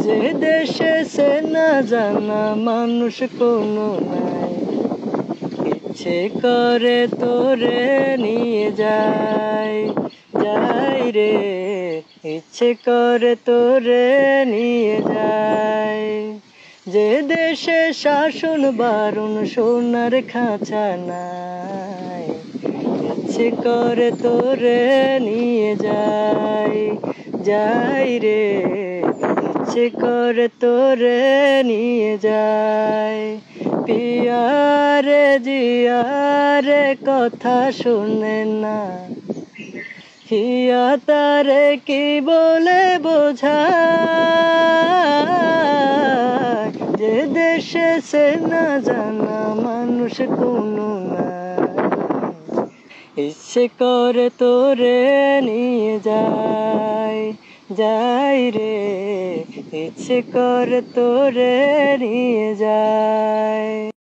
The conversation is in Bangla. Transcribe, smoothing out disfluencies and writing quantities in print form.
যে দেশে সে না জানা মানুষ কোনো নাই, ইচ্ছে করে তোরে নিয়ে যায়, যাই রে ইচ্ছে করে তোরে নিয়ে যায়। যে দেশে শাসন বারণ সোনার খাঁচা নাই, ইচ্ছে করে তোরে নিয়ে যায়, যাই রে ইচ্ছে করে তোরে নিয়ে যায়। পিয়ারে জিয়ারে কথা শুনে না, হিয়া তারে কি বলে বোঝায়। যে দেশে সে না জানা মানুষ কোনো নাই, ইচ্ছে করে তোরে নিয়ে যায়, যাই রে ইচ্ছে করে তোরে নিয়ে যায়।